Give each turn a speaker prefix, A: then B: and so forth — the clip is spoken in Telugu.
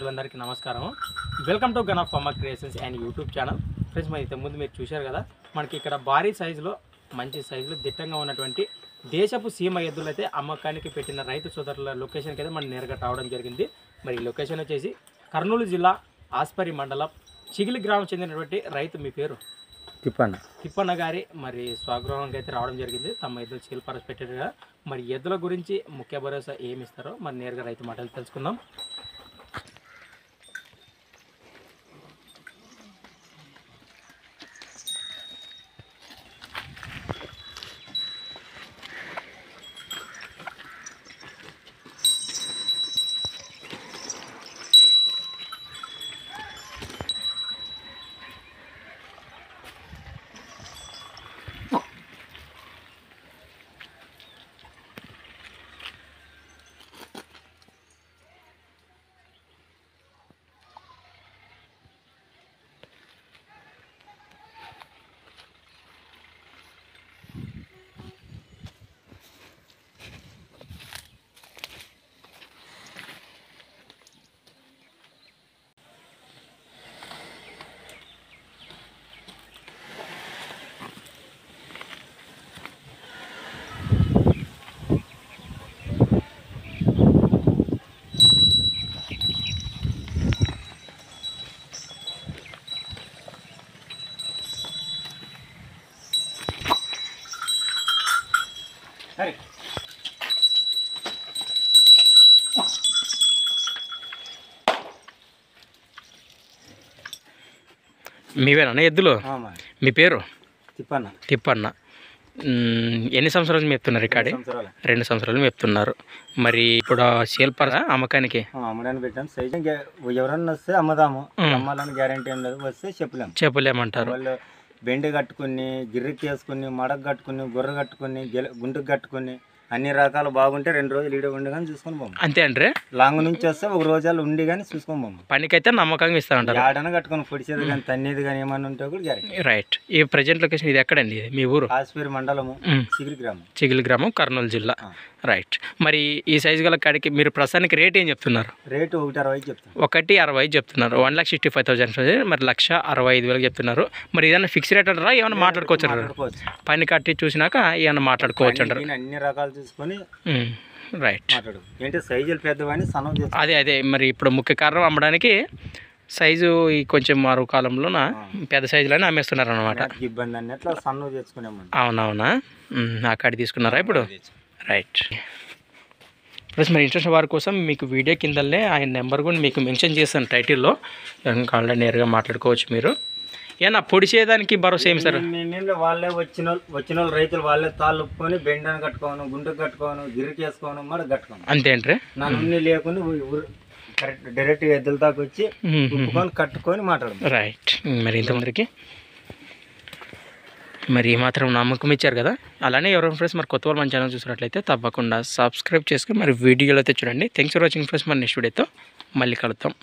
A: మిత్రులందరికీ నమస్కారం. Welcome to gun of farmer creations and YouTube channel. Friends, మరి ఇంతకుముందు మీరు చూశారు కదా, మనకి ఇక్కడ భారీ సైజులో మంచి సైజులో దిట్టంగా ఉన్నటువంటి దేశపు సీమ ఎద్దులు అయితే అమ్మకానికి పెట్టిన రైతు సోదరుల లొకేషన్కి అయితే మనం నేరుగా రావడం జరిగింది. మరి ఈ లొకేషన్ వచ్చేసి కర్నూలు జిల్లా ఆస్పరి మండలం చిగిలి గ్రామం చెందినటువంటి రైతు. మీ పేరు? తిప్పన్న గారి మరి స్వగృహానికి అయితే రావడం జరిగింది. తమ ఎద్దులు చీలపరచ పెట్టారు కదా. మరి ఎద్దుల గురించి ముఖ్య భరోసా ఏమి ఇస్తారో మరి నేరుగా రైతు మాటలు తెలుసుకుందాం. మీవేనా ఎద్దులు? మీ పేరు? తిప్పన్న. ఎన్ని సంవత్సరాలు మేపుతున్నారు ఇక్కడ? 2 సంవత్సరాలు మేపుతున్నారు. మరి ఇప్పుడు సేల్పరా అమ్మకానికి?
B: అమ్మడానికి పెట్టాను. సైజ్ ఎవరన్నా వస్తే అమ్మదాము, అమ్మాలని గ్యారంటీ ఏం లేదు. వస్తే
A: చెప్పలేమంటారు.
B: వాళ్ళు బెండి కట్టుకుని, గిర్రెకి వేసుకుని, మడకు కట్టుకుని, గుర్ర కట్టుకుని, గుంటుకు కట్టుకుని అన్ని రకాలు బాగుంటే 2 రోజులు ఈడ ఉండి కానీ చూసుకొని పోము.
A: అంతే అంటే
B: లాంగ్ నుంచి వస్తే 1 రోజాలు ఉండి కానీ చూసుకొని పోము.
A: పనికైతే నమ్మకంగా ఇస్తారంటారు.
B: ఆడన కట్టుకొని పొడిచేది కానీ తన్నేది కానీ ఏమన్నా ఉంటే కూడా గ్యారెంటీ.
A: రైట్. ఈ ప్రజెంట్ లొకేషన్ ఇది ఎక్కడండి? మీ ఊరు?
B: ఆస్పేరు మండలము,
A: చిగిలి గ్రామం, కర్నూలు జిల్లా. రైట్. మరి ఈ సైజు గల కాడికి మీరు ప్రస్తుతానికి రేట్ ఏం చెప్తున్నారు?
B: రేటు 1,60 చెప్తాను.
A: 1,60 చెప్తున్నారు. 1,65,000. మరి 1,65,000 చెప్తున్నారు. మరి ఏదైనా ఫిక్స్ రేట్ అంటారా? ఏమైనా మాట్లాడుకోవచ్చు? పని కట్టి చూసినాక ఏమైనా మాట్లాడుకోవచ్చు అంటారు.
B: అన్ని రకాలు చూసుకొని.
A: రైట్.
B: ఏంటి సైజులు పెద్దవని సన్న.
A: అదే మరి ఇప్పుడు ముఖ్య కారణం అమ్మడానికి సైజు ఈ కొంచెం మారు కాలంలోన పెద్ద సైజులోనే అమ్మేస్తున్నారు అనమాట.
B: ఇబ్బంది అన్నట్లు సన్న తెచ్చుకున్నాము.
A: అవునవునా? ఆ కాడి తీసుకున్నారా ఇప్పుడు? రైట్. ప్లస్ మరి ఇంట్రెస్ట్ వారి కోసం మీకు వీడియో కిందనే ఆయన నెంబర్ కూడా మీకు మెన్షన్ చేస్తాను టైటిల్లో. కావాలంటే నేరుగా మాట్లాడుకోవచ్చు మీరు. ఏనా పొడిచేదానికి భరోసా ఏమి సార్?
B: వాళ్ళే వచ్చిన వాళ్ళు రైతులు వాళ్ళే తాళ్ళు ఒప్పుకొని బెండని కట్టుకోను, గుంటకు కట్టుకోను, గిరికి వేసుకోను, మరి కట్టుకోను.
A: అంతే అంటే
B: నన్ను లేకుండా కరెక్ట్ డైరెక్ట్ ఎద్దుల దాకా వచ్చి ఒప్పుకొని కట్టుకొని మాట్లాడము.
A: రైట్. మరి ఇంతమందికి మరి మాత్రం నమ్మకం ఇచ్చారు కదా. అలానే ఎవరైనా ఫ్రెండ్స్ మరి కొత్త వాళ్ళు మన ఛానల్ చూసినట్లయితే తప్పకుండా సబ్స్క్రైబ్ చేసుకుని మరి వీడియోలో అయితే చూడండి. Thanks for watching friends. మరి నెక్స్ట్ వీడియోతో మళ్ళీ కలుద్దాం.